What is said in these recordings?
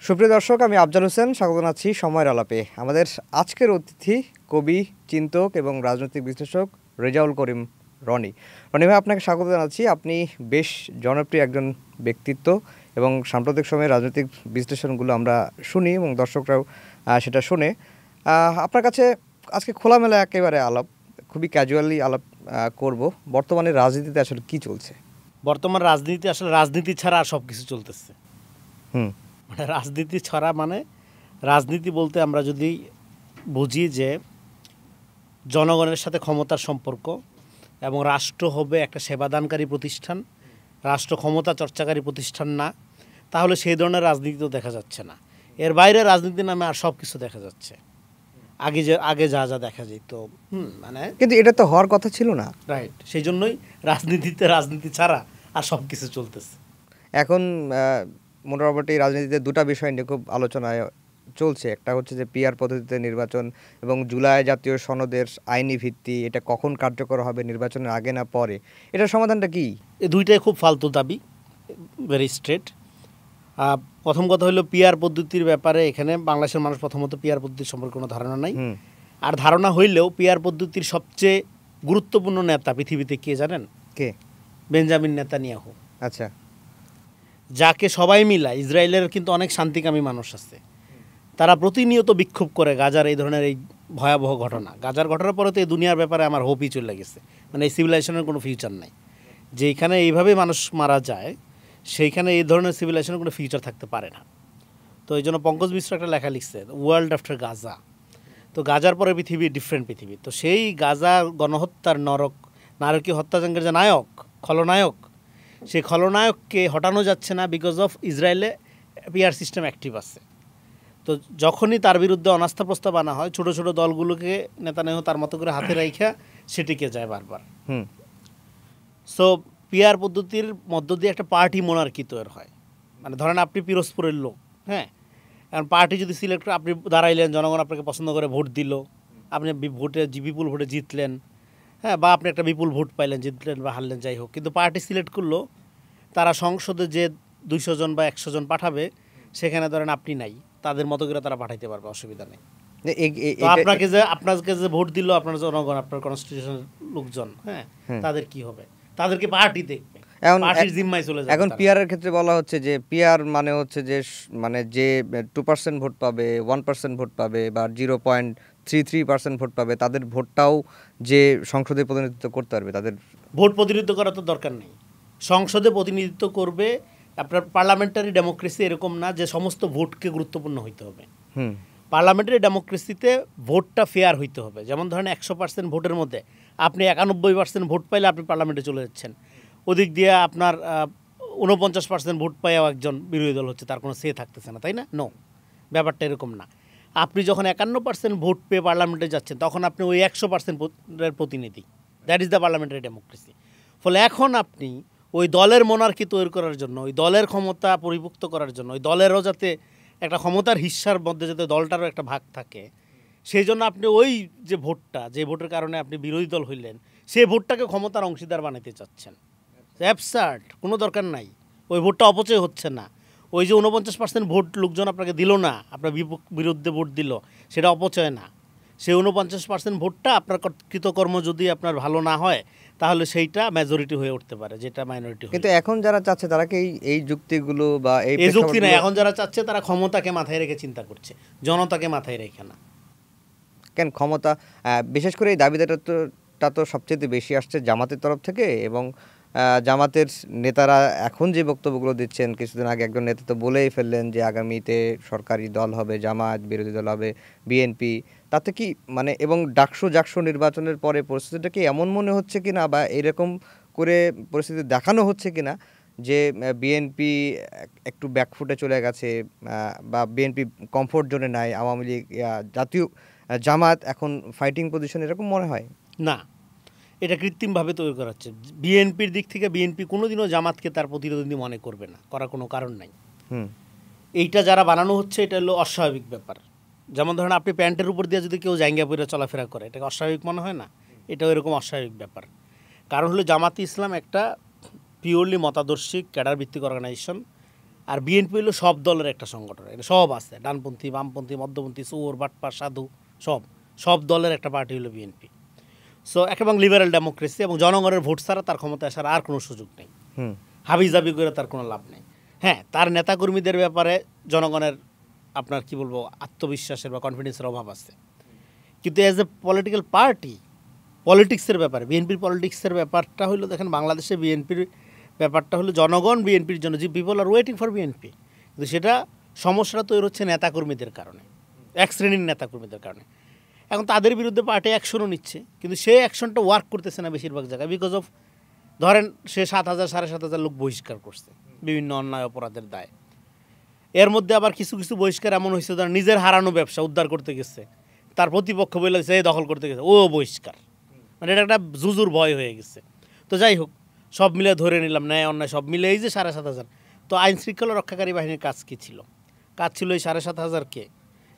সুপ্রিয় দর্শক, আমি আফজাল হোসেন, স্বাগত জানাচ্ছি সময়ের আলাপে। আমাদের আজকের অতিথি কবি, চিন্তক এবং রাজনৈতিক বিশ্লেষক রেজাউল করিম রনি। রনি ভাই, আপনাকে স্বাগত জানাচ্ছি। আপনি বেশ জনপ্রিয় একজন ব্যক্তিত্ব এবং সাম্প্রতিক সময়ে রাজনৈতিক বিশ্লেষণগুলো আমরা শুনি এবং দর্শকরাও সেটা শোনে। আপনার কাছে আজকে খোলামেলা একেবারে আলাপ, খুবই ক্যাজুয়ালি আলাপ করব। বর্তমানে রাজনীতিতে আসলে কি চলছে? বর্তমান রাজনীতি আসলে রাজনীতি ছাড়া আর সব কিছু চলতেছে। মানে রাজনীতি ছাড়া মানে রাজনীতি বলতে আমরা যদি বুঝি যে জনগণের সাথে ক্ষমতার সম্পর্ক এবং রাষ্ট্র হবে একটা সেবাদানকারী প্রতিষ্ঠান, রাষ্ট্র ক্ষমতা চর্চাকারী প্রতিষ্ঠান না, তাহলে সেই ধরনের রাজনীতি তো দেখা যাচ্ছে না। এর বাইরে রাজনীতি নামে আর সব কিছু দেখা যাচ্ছে, আগে যা যা দেখা যেত। মানে কিন্তু এটা তো হওয়ার কথা ছিল না। রাইট, সেই জন্যই রাজনীতি ছাড়া আর সব কিছু চলতেছে। এখন মোটামুটি রাজনীতিতে দুটা বিষয় নিয়ে খুব আলোচনায় চলছে। একটা হচ্ছে যে পিআর পদ্ধতিতে নির্বাচন এবং জুলাই জাতীয় সনদের আইনি ভিত্তি, এটা কখন কার্যকর হবে, নির্বাচনের আগে না পরে, এটার সমাধানটা কি? এই দুইটাই খুব ফালতু দাবি, ভেরি স্ট্রেট। প্রথম কথা হলো পিআর পদ্ধতির ব্যাপারে এখানে বাংলাদেশের মানুষ প্রথমত পিআর পদ্ধতির সম্পর্কে কোনো ধারণা নাই। আর ধারণা হইলেও পিআর পদ্ধতির সবচেয়ে গুরুত্বপূর্ণ নেতা পৃথিবীতে কে জানেন? কে? Benjamin Netanyahu. আচ্ছা। যাকে সবাই মিলায়, ইসরায়েলের কিন্তু অনেক শান্তিকামী মানুষ আছে, তারা প্রতিনিয়ত বিক্ষোভ করে গাজার এই ধরনের এই ভয়াবহ ঘটনা। গাজার ঘটনার পরে তো এই দুনিয়ার ব্যাপারে আমার হোপই চলে গেছে, মানে এই সিভিলাইজেশনের কোনো ফিউচার নাই। যেখানে এইভাবে মানুষ মারা যায় সেইখানে এই ধরনের সিভিলাইজেশনের কোনো ফিউচার থাকতে পারে না। তো এই জন্য পঙ্কজ মিশ্র একটা লেখা লিখছে, ওয়ার্ল্ড আফটার গাজা। তো গাজার পরে পৃথিবী ডিফারেন্ট পৃথিবী। তো সেই গাজা গণহত্যার নারকীয় হত্যাযজ্ঞের যে নায়ক, খলনায়ক, সেই খলনায়ককে হটানো যাচ্ছে না বিকজ অফ ইসরায়েলে পিআর সিস্টেম অ্যাক্টিভ আছে। তো যখনই তার বিরুদ্ধে অনাস্থা প্রস্তাব আনা হয়, ছোট ছোট দলগুলোকে নেতানিয়াহু তার মতো করে হাতে রাইখা সেটিকে যায় বারবার। সো পিআর পদ্ধতির মধ্য দিয়ে একটা পার্টি মোনার্কি তৈরি হয়। মানে ধরেন আপনি পিরোজপুরের লোক, হ্যাঁ, কারণ পার্টি যদি সিলেক্ট করে, আপনি দাঁড়াইলেন, জনগণ আপনাকে পছন্দ করে ভোট দিল, আপনি বিপুল ভোটে জিতলেন, হ্যাঁ, বা আপনি একটা বিপুল ভোট পাইলেন, জিতলেন বা হারলেন, যাই হোক, কিন্তু পার্টি সিলেক্ট করলো, তারা সংসদে যে 200 জন বা 100 জন পাঠাবে, সেখানে ধরেন আপনি নাই, তাদের মতো করে তারা পাঠাইতে পারবে, অসুবিধা নেই। আপনাকে যে ভোট দিল আপনার জনগণ, আপনার কনস্টিটিউশনাল লোকজন, হ্যাঁ, তাদের কি হবে? তাদেরকে পার্টি দেখবে, পার্টির জিম্মায় চলে যাবে। এখন পিআর এর ক্ষেত্রে বলা হচ্ছে যে পিআর মানে হচ্ছে যে মানে যে 2% ভোট পাবে, 1% ভোট পাবে বা 0.33% ভোট পাবে, তাদের ভোটটাও যে সংসদে প্রতিনিধিত্ব করতে পারবে। তাদের ভোট প্রতিনিধিত্ব করা তো দরকার নেই, সংসদে প্রতিনিধিত্ব করবে। আপনার পার্লামেন্টারি ডেমোক্রেসি এরকম না যে সমস্ত ভোটকে গুরুত্বপূর্ণ হইতে হবে। পার্লামেন্টারি ডেমোক্রেসিতে ভোটটা ফেয়ার হইতে হবে। যেমন ধরেন 100% ভোটের মধ্যে আপনি 91% ভোট পাইলে আপনি পার্লামেন্টে চলে যাচ্ছেন, ওদিক দিয়ে আপনার 49% ভোট পাইয়াও একজন বিরোধী দল হচ্ছে, তার কোনো সে থাকতেছে না, তাই না? নো, ব্যাপারটা এরকম না। আপনি যখন 51% ভোট পেয়ে পার্লামেন্টে যাচ্ছেন, তখন আপনি ওই 100% প্রতিনিধি। That is the parliamentary democracy. ফলে এখন আপনি ওই দলের মোনার্কি তৈরি করার জন্য, ওই দলের ক্ষমতা পরিপুক্ত করার জন্য, ওই দলেরও যাতে একটা ক্ষমতার হিস্সার মধ্যে যাতে দলটারও একটা ভাগ থাকে, সেই জন্য আপনি ওই যে ভোটটা, যে ভোটের কারণে আপনি বিরোধী দল হইলেন, সেই ভোটটাকে ক্ষমতার অংশীদার বানাতে চাচ্ছেন। অ্যাবসার্ড, কোনো দরকার নাই। ওই ভোটটা অপচয় হচ্ছে না। ওই যে 49% ভোট লোকজন আপনাকে দিল না, আপনার বিরুদ্ধে ভোট দিল, সেটা অপচয় না। সেই 49% ভোটটা আপনার কৃতকর্ম যদি আপনার ভালো না হয়, তাহলে সেইটা মেজরিটি হয়ে উঠতে পারে, যেটা মাইনরিটি। কিন্তু এখন যারা চাচ্ছে তারা কি এই যুক্তিগুলো বা এই যুক্তি না, এখন যারা চাচ্ছে তারা ক্ষমতাকে মাথায় রেখে চিন্তা করছে, জনতাকে মাথায় রেখে না। কেন ক্ষমতা? বিশেষ করে এই দাবিদারটা তো সবচেয়ে বেশি আসছে জামাতের তরফ থেকে, এবং জামাতের নেতারা এখন যে বক্তব্যগুলো দিচ্ছেন, কিছুদিন আগে একজন নেতা তো বলেই ফেললেন যে আগামীতে সরকারি দল হবে জামাত, বিরোধী দল হবে বিএনপি। তাতে কি মানে, এবং জাকসু নির্বাচনের পরে পরিস্থিতিটা কি এমন মনে হচ্ছে কিনা, বা এরকম করে পরিস্থিতি দেখানো হচ্ছে কিনা যে বিএনপি একটু ব্যাকফুটে চলে গেছে, বা বিএনপি কমফোর্ট জোনে নাই, আওয়ামী লীগ, জাতীয় জামাত এখন ফাইটিং পজিশন, এরকম মনে হয় না? এটা কৃত্রিমভাবে তৈরি করা হচ্ছে। বিএনপির দিক থেকে বিএনপি কোনোদিনও জামাতকে তার প্রতিদ্বন্দ্বী মনে করবে না, করার কোনো কারণ নাই। এইটা যারা বানানো হচ্ছে, এটা হলো অস্বাভাবিক ব্যাপার। যেমন ধরেন আপনি প্যান্টের উপর দিয়ে যদি কেউ জাঙ্গিয়া পরে চলাফেরা করে, এটাকে অস্বাভাবিক মনে হয় না? এটাও এরকম অস্বাভাবিক ব্যাপার। কারণ হলো জামাতে ইসলাম একটা পিওরলি মতাদর্শিক ক্যাডার ভিত্তিক অর্গানাইজেশন। আর বিএনপি হলো সব দলের একটা সংগঠন, এটা সব আছে, ডানপন্থী, বামপন্থী, মধ্যপন্থী, চোর, বাটপার, সাধু, সব সব দলের একটা পার্টি হলো বিএনপি। সো এবং লিবারেল ডেমোক্রেসি, এবং জনগণের ভোট ছাড়া তার ক্ষমতায় আসার আর কোনো সুযোগ নেই, হাবিজাবি করে তার কোনো লাভ নেই। হ্যাঁ, তার নেতাকর্মীদের ব্যাপারে জনগণের আপনার কি বলবো আত্মবিশ্বাসের বা কনফিডেন্সের অভাব আছে, কিন্তু অ্যাজ এ পলিটিক্যাল পার্টি পলিটিক্সের ব্যাপারে বিএনপির পলিটিক্সের ব্যাপারটা হলো, দেখেন বাংলাদেশে বিএনপির ব্যাপারটা হলো জনগণ বিএনপির জন্য, যে people R waiting for BNP, কিন্তু সেটা সমস্যাটা তৈরি হচ্ছে নেতাকর্মীদের কারণে, এক শ্রেণীর নেতাকর্মীদের কারণে। এখন তাদের বিরুদ্ধে পার্টি অ্যাকশনও নিচ্ছে, কিন্তু সেই অ্যাকশনটা ওয়ার্ক করতেছে না বেশিরভাগ জায়গায়, বিকজ অফ ধরেন সে 7,000 7,500 লোক বহিষ্কার করছে বিভিন্ন অন্যায় অপরাধের দায়। এর মধ্যে আবার কিছু কিছু বহিষ্কার এমন হয়েছে যারা নিজের হারানো ব্যবসা উদ্ধার করতে গেছে, তার প্রতিপক্ষ বলে সে দখল করতে গেছে, ও বহিষ্কার, মানে এটা একটা জুজুর ভয় হয়ে গেছে। তো যাই হোক, সব মিলে ধরে নিলাম ন্যায় অন্যায় সব মিলে এই যে 7,500, তো আইন শৃঙ্খলা রক্ষাকারী বাহিনীর কাজ কী ছিল? কাজ ছিল এই 7,500-কে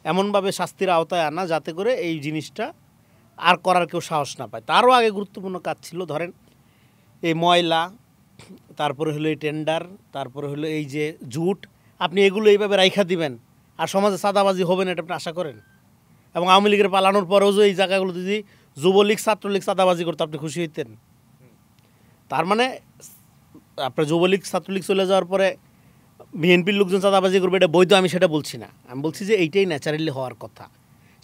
এমনভাবে শাস্তির আওতায় আনা যাতে করে এই জিনিসটা আর করার কেউ সাহস না পায়। তারও আগে গুরুত্বপূর্ণ কাজ ছিল, ধরেন এই ময়লা, তারপরে হলো এই টেন্ডার, তারপরে হলো এই যে জুট, আপনি এগুলো এইভাবে রাইখা দিবেন আর সমাজে চাঁদাবাজি হবে না এটা আপনি আশা করেন? এবং আওয়ামী লীগের পালানোর পরেও যে এই জায়গাগুলো যদি যুবলীগ ছাত্রলীগ চাঁদাবাজি করতো আপনি খুশি হইতেন? তার মানে আপনার যুবলীগ ছাত্রলীগ চলে যাওয়ার পরে বিএনপির লোকজন চাঁদাবাজি করবে, এটা বৈধ আমি সেটা বলছি না, আমি বলছি যে এইটাই ন্যাচারালি হওয়ার কথা।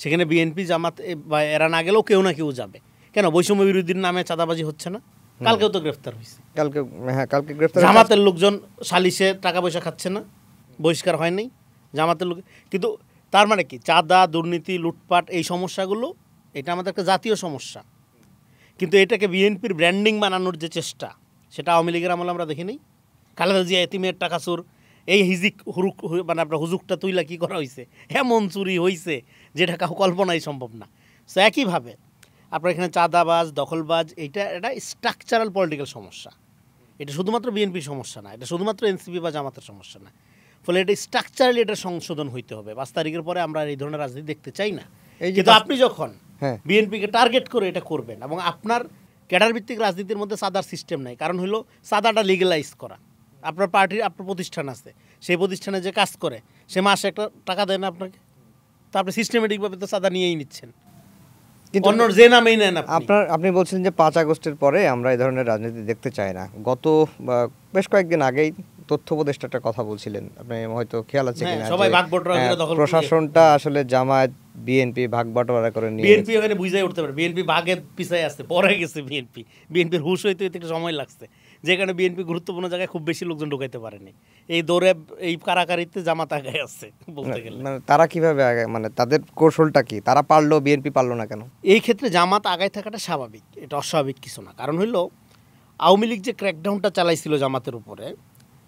সেখানে বিএনপি জামাত বা এরা না গেলেও কেউ না কেউ যাবে। কেন বৈষম্য বিরোধীর নামে চাঁদাবাজি হচ্ছে না? কালকেও তো গ্রেফতার হয়েছে, কালকে গ্রেফতার। জামাতের লোকজন সালিশে টাকা পয়সা খাচ্ছে না, বহিষ্কার হয় নাই জামাতের লোক। কিন্তু তার মানে কি, চাঁদা, দুর্নীতি, লুটপাট, এই সমস্যাগুলো এটা আমাদের একটা জাতীয় সমস্যা, কিন্তু এটাকে বিএনপির ব্র্যান্ডিং বানানোর যে চেষ্টা, সেটা আওয়ামী লীগের আমলে আমরা দেখিনি। খালেদা জিয়া এতিমের টাকা চোর, এই হিজিক হুরুক মানে আপনার হুজুকটা তুইলা কী করা হয়েছে, এমন চুরি হয়েছে যেটা কাউ কল্পনাই সম্ভব না। সো একইভাবে আপনার এখানে চাঁদাবাজ, দখলবাজ, এটা একটা স্ট্রাকচারাল পলিটিক্যাল সমস্যা। এটা শুধুমাত্র বিএনপির সমস্যা না, এটা শুধুমাত্র এনসিপি বা জামাতের সমস্যা না, ফলে এটা স্ট্রাকচারালি এটা সংশোধন হইতে হবে। 5 তারিখের পরে আমরা এই ধরনের রাজনীতি দেখতে চাই না। কিন্তু আপনি যখন বিএনপিকে টার্গেট করে এটা করবেন, এবং আপনার ক্যাডার ভিত্তিক রাজনীতির মধ্যে চাঁদার সিস্টেম নাই, কারণ হলো চাঁদাটা লিগ্যালাইজ করা। আপনার পার্টির আপনার প্রতিষ্ঠান আছে, সেই প্রতিষ্ঠানে যে কাজ করে সে মাসে একটা টাকা দেয় না আপনাকে, তো আপনি সিস্টেমেটিকভাবে তো চাঁদা নিয়েই নিচ্ছেন, অন্য যে নামেই নেন আপনি বলছেন যে 5 আগস্টের পরে আমরা এই ধরনের রাজনীতি দেখতে চাই না। গত বেশ কয়েকদিন আগেই তথ্য উপদেষ্টা একটা কথা বলছিলেন, আপনি হয়তো খেয়াল আছে কিনা, সবাই ভাগ বটোয়ারা করে দখল, প্রশাসনটা আসলে জামায়াত বিএনপি ভাগ বটোয়ারা করে নিয়ে, বিএনপি ওখানে বুঝাই উঠতে পারে বিএনপি ভাগের পিছায় আসছে, পরে গেছে বিএনপির হুঁশ হইতে একটু সময় লাগছে, যেখানে বিএনপি গুরুত্বপূর্ণ জায়গায় খুব বেশি লোকজন ঢুকাইতে পারেনি। এই দৌড়ে এই কারাকারিতে জামাত আগায় আসছে বলতে গেলে। মানে তারা কিভাবে মানে তাদের কৌশলটা কি, তারা পারলো বিএনপি পারলো না কেন? এই ক্ষেত্রে জামাত আগায় থাকাটা স্বাভাবিক, এটা অস্বাভাবিক কিছু না। কারণ হলো আওয়ামী লীগ যে ক্র্যাকডাউনটা চালাইছিল জামাতের উপরে,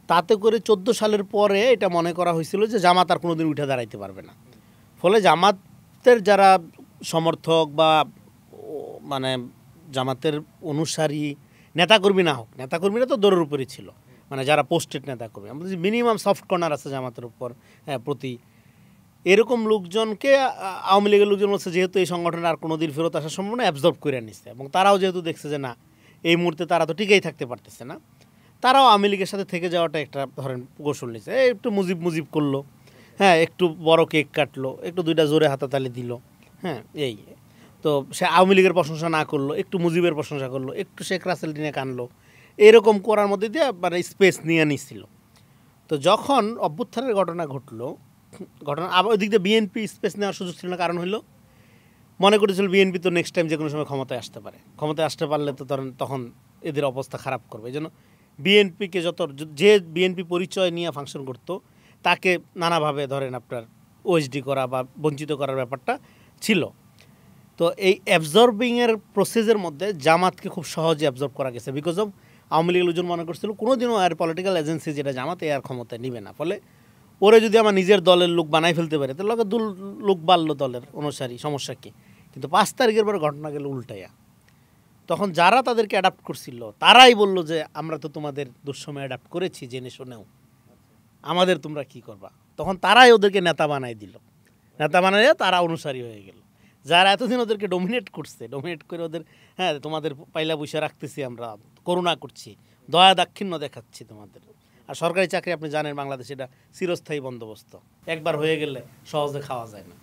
তাতে করে 14 সালের পরে এটা মনে করা হয়েছিল যে জামাত আর কোনোদিন উঠে দাঁড়াইতে পারবে না। ফলে জামাতের যারা সমর্থক বা মানে জামাতের অনুসারী নেতাকর্মী না হোক, নেতাকর্মীরা তো দৌড়ের উপরই ছিল, মানে যারা পোস্টেড নেতাকর্মী, আমাদের যে মিনিমাম সফট কর্নার আছে জামাতের উপর প্রতি, এরকম লোকজনকে আওয়ামী লীগের লোকজন বলছে যেহেতু এই সংগঠনের আর কোনোদিন ফেরত আসার সম্ভাবনা অ্যাবজর্ব করে নিচ্ছে, এবং তারাও যেহেতু দেখছে যে না এই মুহূর্তে তারা তো টিকেই থাকতে পারতেছে না, তারাও আওয়ামী লীগের সাথে থেকে যাওয়াটা একটা ধরেন কৌশল নিচ্ছে। একটু মুজিব করলো, হ্যাঁ একটু বড় কেক কাটলো, একটু 2টা জোরে হাতাতালি দিল, হ্যাঁ এই তো সে আওয়ামী লীগের প্রশংসা না করলো, একটু মুজিবের প্রশংসা করলো, একটু শেখ রাসেল টিনে কানলো, এরকম করার মধ্যে দিয়ে মানে স্পেস নিয়ে নিছিল। তো যখন অভ্যুত্থানের ঘটনা ঘটলো, আবার ওই দিক দিয়ে বিএনপি স্পেস নেওয়ার সুযোগ ছিল না, কারণ হলো মনে করেছিল বিএনপি তো নেক্সট টাইম যে কোনো সময় ক্ষমতায় আসতে পারে, ক্ষমতায় আসতে পারলে তো তখন এদের অবস্থা খারাপ করবে। এই জন্য বিএনপিকে যে বিএনপি পরিচয় নিয়ে ফাংশন করতো তাকে নানাভাবে ধরেন আপনার ওএসডি করা বা বঞ্চিত করার ব্যাপারটা ছিল। তো এই অ্যাবজর্বিংয়ের প্রসেসের মধ্যে জামাতকে খুব সহজে অ্যাবজর্ব করা গেছে, বিকজ অফ আওয়ামী লীগের লোকজন মনে করছিল কোনোদিনও আর পলিটিক্যাল এজেন্সি যেটা জামাত আর ক্ষমতায় নিবে না, ফলে ওরে যদি আমার নিজের দলের লোক বানাই ফেলতে পারে তাহলে লোক বাড়লো দলের অনুসারী, সমস্যা কী? কিন্তু 5 তারিখের পরে ঘটনা গেল উল্টাইয়া, তখন যারা তাদেরকে অ্যাডাপ্ট করছিল তারাই বলল যে আমরা তো তোমাদের দুঃসময় অ্যাডাপ্ট করেছি জেনে শুনেও, আমাদের তোমরা কি করবা। তখন তারাই ওদেরকে নেতা বানাই দিল, নেতা বানাইয়া তারা অনুসারী হয়ে গেল। যারা এতদিন ওদেরকে ডোমিনেট করে ওদের তোমাদের পাইলা পয়সা রাখতেছি, আমরা করুণা করছি, দয়া দাক্ষিণ্য দেখাচ্ছি তোমাদের, আর সরকারি চাকরি আপনি জানেন বাংলাদেশে এটা চিরস্থায়ী বন্দোবস্ত, একবার হয়ে গেলে সহজে খাওয়া যায় না।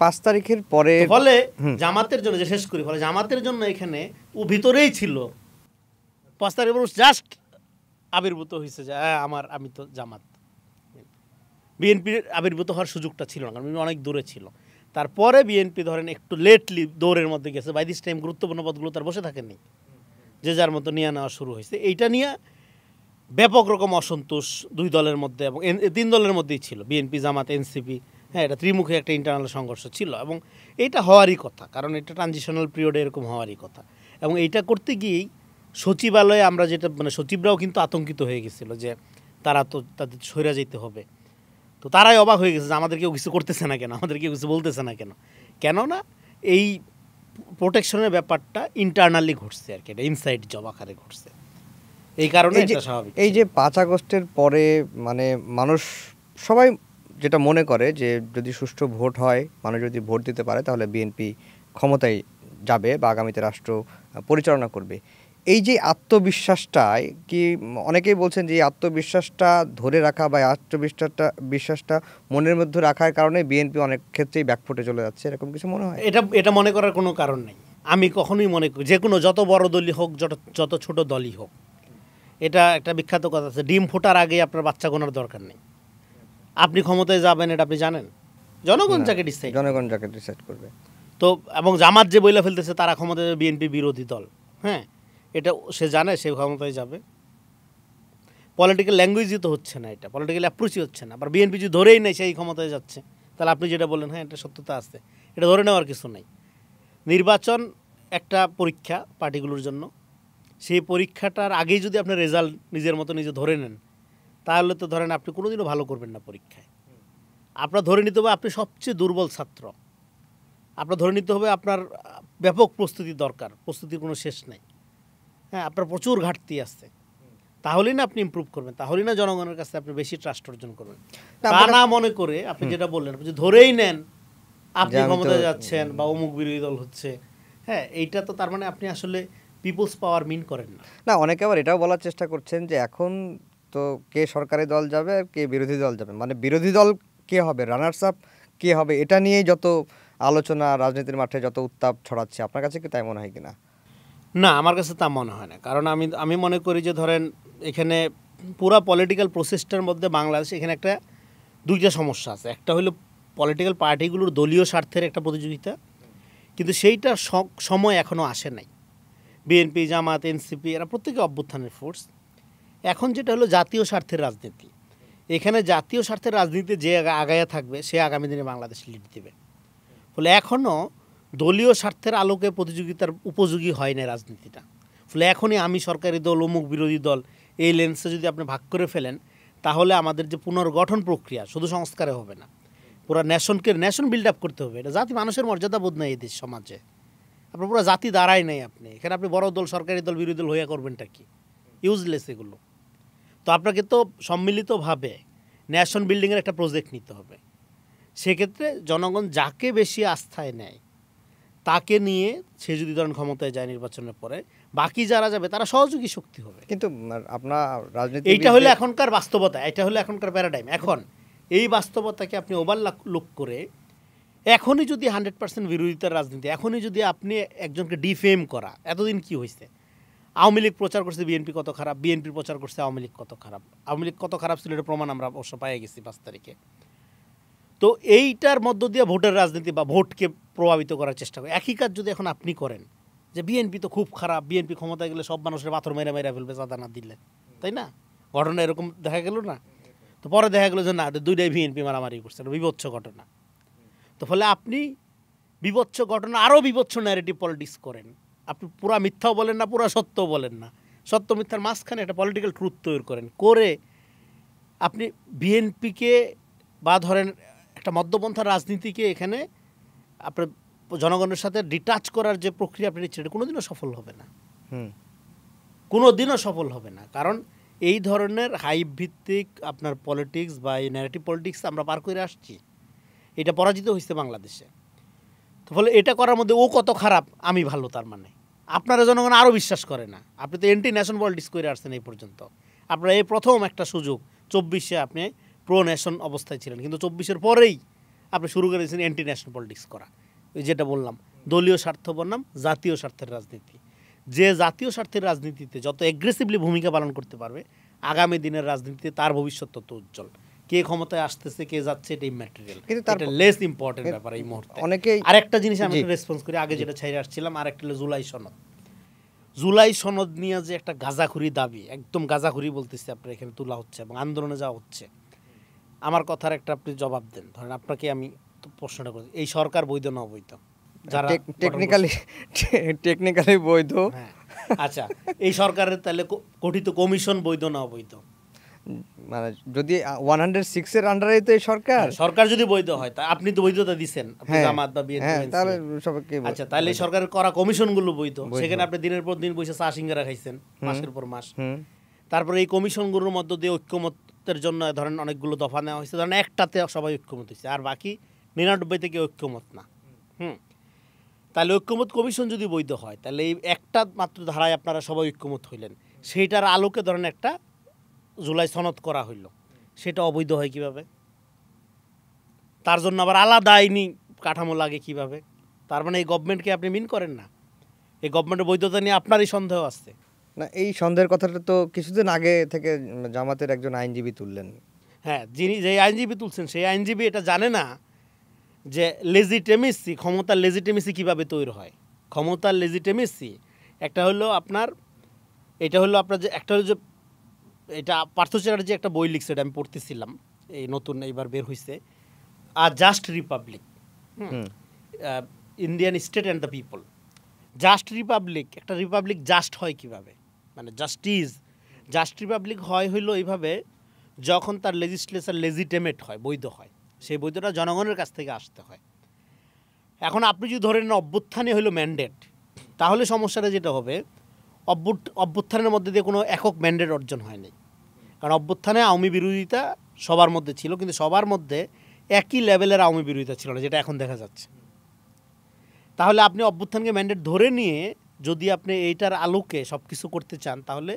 5 তারিখের পরে ফলে জামাতের জন্য, যে শেষ করি, ফলে জামাতের জন্য এখানে ও ভিতরেই ছিল 5 তারিখ জাস্ট আবির্ভূত হয়েছে যে আমি তো জামাত। বিএনপির আবির্ভূত হওয়ার সুযোগটা ছিল না, কারণ অনেক দূরে ছিল। তারপরে বিএনপি ধরেন একটু লেটলি দৌড়ের মধ্যে গেছে, বাই দিস টাইম গুরুত্বপূর্ণ পদগুলো তার বসে থাকেনি, যে যার মতো নিয়ে নেওয়া শুরু হয়েছে। এইটা নিয়ে ব্যাপক রকম অসন্তোষ দুই দলের মধ্যে, এবং 3 দলের মধ্যেই ছিল, বিএনপি, জামাত, এনসিপি। হ্যাঁ, এটা ত্রিমুখী একটা ইন্টারনাল সংঘর্ষ ছিল, এবং এইটা হওয়ারই কথা, কারণ এটা ট্রানজিশনাল পিরিয়ডে এরকম হওয়ারই কথা। এবং এইটা করতে গিয়েই সচিবালয়ে আমরা যেটা, মানে সচিবরাও কিন্তু আতঙ্কিত হয়ে গেছিলো যে তারা তো তাদের সইরা যেতে হবে। তো তারাই অবাক হয়ে গেছে যে আমাদের কেউ কিছু করতেছে না কেন, আমাদের কেউ কিছু বলতেছে না কেন। কেননা এই প্রোটেকশনের ব্যাপারটা ইন্টারনালি ঘটছে আর কি, এটা ইনসাইড জব আকারে ঘটছে, এই কারণে এটা স্বাভাবিক। এই যে 5 আগস্টের পরে মানে মানুষ সবাই যেটা মনে করে যে যদি সুষ্ঠু ভোট হয়, মানুষ যদি ভোট দিতে পারে, তাহলে বিএনপি ক্ষমতায় যাবে বা আগামীতে রাষ্ট্র পরিচালনা করবে। এই যে আত্মবিশ্বাসটাই কি, অনেকেই বলছেন যে এই আত্মবিশ্বাসটা ধরে রাখা বা বিশ্বাসটা মনের মধ্যে রাখার কারণে বিএনপি অনেক ক্ষেত্রেই ব্যাকফুটে চলে যাচ্ছে, এরকম কিছু মনে হয়? এটা মনে করার কোনো কারণ নেই। আমি কখনোই মনে করি যে কোনো, যত বড় দলই হোক, যত ছোট দলই হোক, এটা একটা বিখ্যাত কথা আছে, ডিম ফোটার আগে আপনার বাচ্চা গোনার দরকার নেই। আপনি ক্ষমতায় যাবেন এটা আপনি জানেন, জনগণ যাকে ডিসাইড করবে। তো এবং জামাত যে বইলা ফেলতেছে তারা ক্ষমতায়, বিএনপি বিরোধী দল, হ্যাঁ, এটা সে জানে সে ক্ষমতায় যাবে। পলিটিক্যাল ল্যাঙ্গুয়েজই তো হচ্ছে না, এটা পলিটিক্যাল অ্যাপ্রোচই হচ্ছে না। আবার বিএনপি যদি ধরেই নেই সেই ক্ষমতায় যাচ্ছে, তাহলে আপনি যেটা বললেন, হ্যাঁ, এটা সত্যতা আছে, এটা ধরে নেওয়ার কিছু নেই। নির্বাচন একটা পরীক্ষা পার্টিগুলোর জন্য, সেই পরীক্ষাটার আগেই যদি আপনি রেজাল্ট নিজের মতো নিজে ধরে নেন, তাহলে তো ধরেন আপনি কোনোদিনও ভালো করবেন না পরীক্ষায়। আপনার ধরে নিতে হবে আপনি সবচেয়ে দুর্বল ছাত্র, আপনার ধরে নিতে হবে আপনার ব্যাপক প্রস্তুতি দরকার, প্রস্তুতির কোনো শেষ নেই। হ্যাঁ, আপনার প্রচুর ঘাটতি আছে, তাহলেই না আপনি ইমপ্রুভ করবেন, তাহলেই না জনগণের কাছে আপনি বেশি ট্রাস্ট অর্জন করবেন। তা না মনে করে আপনি যেটা বললেন, আপনি ধরেই নেন আপনি ক্ষমতায় যাচ্ছেন বা অমুক বিরোধী দল হচ্ছে, হ্যাঁ, এইটা তো তার মানে আপনি আসলে পিপলস পাওয়ার মিন করেন না। না, অনেকে আবার এটাও বলার চেষ্টা করছেন যে এখন তো কে সরকারি দল যাবে আর কে বিরোধী দল যাবে, মানে বিরোধী দল কে হবে, রানার্স আপ কে হবে, এটা নিয়েই যত আলোচনা, রাজনীতির মাঠে যত উত্তাপ ছড়াচ্ছে। আপনার কাছে কি তাই মনে হয় কিনা? না, আমার কাছে তা মনে হয় না, কারণ আমি মনে করি যে ধরেন এখানে পুরা পলিটিক্যাল প্রসেসটার মধ্যে বাংলাদেশ, এখানে একটা 2টা সমস্যা আছে। একটা হলো পলিটিক্যাল পার্টিগুলোর দলীয় স্বার্থের একটা প্রতিযোগিতা, কিন্তু সেইটার সময় এখনও আসে নাই। বিএনপি, জামাত, এনসিপি এরা প্রত্যেকে অভ্যুত্থানের ফোর্স। এখন যেটা হলো জাতীয় স্বার্থের রাজনীতি, এখানে জাতীয় স্বার্থের রাজনীতিতে যে আগায়া থাকবে সে আগামী দিনে বাংলাদেশ লিড দেবে। ফলে এখনও দলীয় স্বার্থের আলোকে প্রতিযোগিতার উপযোগী হয় না রাজনীতিটা। ফলে এখনই আমি সরকারি দল, অমুক বিরোধী দল, এই লেন্সে যদি আপনি ভাগ করে ফেলেন, তাহলে আমাদের যে পুনর্গঠন প্রক্রিয়া শুধু সংস্কারে হবে না, পুরো নেশন বিল্ড আপ করতে হবে। এটা জাতি, মানুষের মর্যাদা বোধ নাই এই দেশ সমাজে, আপনার পুরো জাতি দাঁড়ায় নাই আপনি এখানে। আপনি বড় দল, সরকারি দল, বিরোধী দল হইয়া করবেনটা কি? ইউজলেস এগুলো। তো আপনাকে তো সম্মিলিতভাবে ন্যাশন বিল্ডিংয়ের একটা প্রজেক্ট নিতে হবে। সেক্ষেত্রে জনগণ যাকে বেশি আস্থায় নেয় তাকে নিয়ে সে যদি ধরেন ক্ষমতায় যায় নির্বাচনের পরে, বাকি যারা যাবে তারা সহযোগী শক্তি হবে। কিন্তু আপনার রাজনীতি, এইটা হলো এখনকার বাস্তবতা, এটা হলো এখনকার প্যারাডাইম। এখন এই বাস্তবতাকে আপনি ওভারলুক করে এখনই যদি 100% বিরোধিতার রাজনীতি, এখনই যদি আপনি একজনকে ডিফেম করা, এতদিন কি হয়েছে, আওয়ামী লীগ প্রচার করছে বিএনপি কত খারাপ, বিএনপি প্রচার করছে আওয়ামী লীগ কত খারাপ। আওয়ামী লীগ কত খারাপ ছিল এটা প্রমাণ আমরা অবশ্য পাইয়ে গেছি 5 তারিখে। তো এইটার মধ্য দিয়ে ভোটের রাজনীতি বা ভোটকে প্রভাবিত করার চেষ্টা করে। একই কাজ যদি এখন আপনি করেন যে বিএনপি তো খুব খারাপ, বিএনপি ক্ষমতায় গেলে সব মানুষের পাথর মেরা ফেলবে চাঁদা না দিলে, তাই না? ঘটনা এরকম দেখা গেল না? তো পরে দেখা গেলো যে না, দুইটাই বিএনপি মারামারি করছে, বিভৎস ঘটনা। তো ফলে আপনি বিভৎস ঘটনা, আরও বিভৎস ন্যারেটিভ পলিটিক্স করেন, আপনি পুরা মিথ্যাও বলেন না, পুরা সত্যও বলেন না, সত্য মিথ্যার মাঝখানে একটা পলিটিক্যাল ট্রুথ তৈরি করেন, করে আপনি বিএনপিকে বা ধরেন একটা মধ্যপন্থার রাজনীতিকে এখানে আপনার জনগণের সাথে ডিটাচ করার যে প্রক্রিয়া আপনি নিচ্ছেন, এটা কোনোদিনও সফল হবে না, কোনোদিনও সফল হবে না। কারণ এই ধরনের হাইপ ভিত্তিক আপনার পলিটিক্স বা এই ন্যারেটিভ পলিটিক্স আমরা পার করে আসছি, এটা পরাজিত হয়েছে বাংলাদেশে। তো ফলে এটা করার মধ্যে ও কত খারাপ আমি ভালো, তার মানে আপনারা জনগণ আরও বিশ্বাস করে না। আপনি তো এন্টি ন্যাশন পলিটিক্স করে আসছেন এই পর্যন্ত, আপনার এই প্রথম একটা সুযোগ 24-এ আপনি প্রো নেশন অবস্থায় ছিলেন, কিন্তু 24-এর পরেই আপনি শুরু করেছেন অ্যান্টি ন্যাশনাল পলিটিক্স করা। ওই যেটা বললাম, দলীয় স্বার্থ বনাম জাতীয় স্বার্থের রাজনীতি। যে জাতীয় স্বার্থের রাজনীতিতে যত অ্যাগ্রেসিভলি ভূমিকা পালন করতে পারবে, আগামী দিনের রাজনীতিতে তার ভবিষ্যৎ তত উজ্জ্বল। কে ক্ষমতায় আসতেছে, কে যাচ্ছে, এটা ইম্যাটেরিয়াল, এটা লেস ইম্পর্টেন্ট ব্যাপার এই মুহূর্তে। অনেকেই আরেকটা জিনিস আমি একটু রেসপন্স করি, আগে যেটা ছাইরে আসছিলাম, আরেকটা হলো জুলাই সনদ। জুলাই সনদ নিয়ে যে একটা গাঁজাখুরি দাবি, একদম গাঁজাখুরি বলতেছি, আপনার এখানে তোলা হচ্ছে এবং আন্দোলনে যাওয়া হচ্ছে। আমার কথার একটা আপনি জবাব দেন। ধরেন আপনাকে আমি প্রশ্নটা করি, এই সরকার বৈধ না অবৈধ? যারা টেকনিক্যালি বৈধ। হ্যাঁ, আচ্ছা, এই সরকারের তাহলে গঠিত কমিশন বৈধ না অবৈধ? মানে যদি 106 এর আন্ডারে তো এই সরকার, সরকার যদি বৈধ হয়, তা আপনি তো বৈধতা দিচ্ছেন, আপনি জামাত বা বিএনপি, তাহলে সবাইকে। আচ্ছা, তাহলে এই সরকারের করা কমিশনগুলো বৈধ। সেখানে আপনি দিনের পর দিন বসে চা সিঙ্গারা খাইছেন, মাসের পর মাস। তারপরে এই কমিশনগুলোর মধ্য দিয়ে ঐক্যমতের জন্য ধরেন অনেকগুলো দফা নেওয়া হয়েছে, ধরেন একটাতে সবাই ঐক্যমত হয়েছে, আর বাকি 99 থেকে ঐক্যমত না। তাহলে ঐক্যমত কমিশন যদি বৈধ হয়, তাহলে এই একটা মাত্র ধারায় আপনারা সবাই ঐক্যমত হইলেন, সেইটার আলোকে ধরেন একটা জুলাই সনদ করা হইল, সেটা অবৈধ হয় কিভাবে? তার জন্য আবার আলাদা আইনি কাঠামো লাগে কিভাবে? তার মানে এই গভর্নমেন্টকে আপনি মিন করেন না, এই গভর্নমেন্টের বৈধতা নিয়ে আপনারই সন্দেহ আছে। না, এই সন্দেহের কথাটা তো কিছুদিন আগে থেকে জামাতের একজন আইনজীবী তুললেন। হ্যাঁ, যিনি যে আইনজীবী তুলছেন, সেই আইনজীবী এটা জানে না যে লেজিটেমেসি, ক্ষমতার লেজিটেমেসি কীভাবে তৈরি হয়। ক্ষমতার লেজিটেমেসি একটা হলো আপনার, এটা হলো আপনার যে একটা হলো যে, এটা পার্থ চ্যাটার্জি একটা বই লিখছে, এটা আমি পড়তেছিলাম, এই নতুন এইবার বের হয়েছে, a just republic, Indian state and the people. Just republic, একটা রিপাবলিক জাস্ট হয় কিভাবে, মানে জাস্টিস, জাস্ট রিপাবলিক হইলো এইভাবে, যখন তার লেজিসলেচার লেজিটেমেট হয়, বৈধ হয়, সেই বৈধটা জনগণের কাছ থেকে আসতে হয়। এখন আপনি যদি ধরেন অভ্যুত্থানে হইলো ম্যান্ডেট, তাহলে সমস্যাটা যেটা হবে, অভ্যুত্থানের মধ্যে দিয়ে কোনো একক ম্যান্ডেট অর্জন হয়নি। কারণ অভ্যুত্থানে আওয়ামী বিরোধিতা সবার মধ্যে ছিল, কিন্তু সবার মধ্যে একই লেভেলের আওয়ামী বিরোধিতা ছিল না, যেটা এখন দেখা যাচ্ছে। তাহলে আপনি অভ্যুত্থানকে ম্যান্ডেট ধরে নিয়ে যদি আপনি এইটার আলোকে সব কিছু করতে চান, তাহলে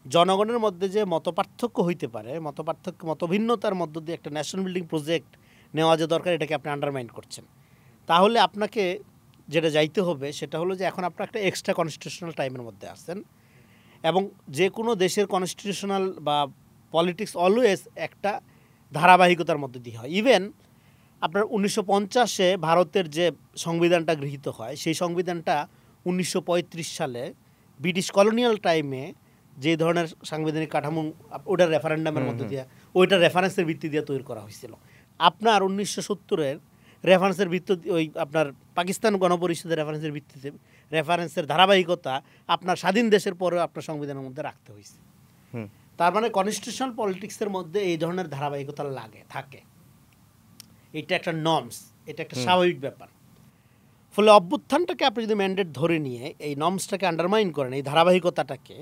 জনগণের মধ্যে যে মতপার্থক্য হইতে পারে, মতভিন্নতার মধ্য দিয়ে একটা ন্যাশনাল বিল্ডিং প্রজেক্ট নেওয়া যে দরকার, এটাকে আপনি আন্ডারমাইন করছেন। তাহলে আপনাকে যেটা যাইতে হবে সেটা হলো যে, এখন আপনার একটা এক্সট্রা কনস্টিটিউশনাল টাইমের মধ্যে আসছেন, এবং যে কোনো দেশের কনস্টিটিউশনাল বা পলিটিক্স অলওয়েজ একটা ধারাবাহিকতার মধ্যে দিয়ে হয়। ইভেন আপনার 1950-এ ভারতের যে সংবিধানটা গৃহীত হয়, সেই সংবিধানটা 1935 সালে ব্রিটিশ কলোনিয়াল টাইমে যে ধরনের সাংবিধানিক কাঠামো, ওটার রেফারেন্ডামের মধ্যে দিয়ে, ওইটার রেফারেন্সের ভিত্তি দিয়ে তৈরি করা হয়েছিল। আপনার 1970-এর রেফারেন্সের ভিত্তি, ওই আপনার পাকিস্তান গণপরিষদের রেফারেন্সের ভিত্তিতে, রেফারেন্সের ধারাবাহিকতা আপনার স্বাধীন দেশের পরেও আপনার সংবিধানের মধ্যে রাখতে হয়েছে। তার মানে কনস্টিটিউশনাল পলিটিক্সের মধ্যে এই ধরনের ধারাবাহিকতা থাকে, এটা একটা নর্মস, এটা একটা স্বাভাবিক ব্যাপার। ফলে অভ্যুত্থানটাকে আপনি যদি ম্যান্ডেট ধরে নিয়ে এই নর্মসটাকে আন্ডারমাইন করেন, এই ধারাবাহিকতাটাকে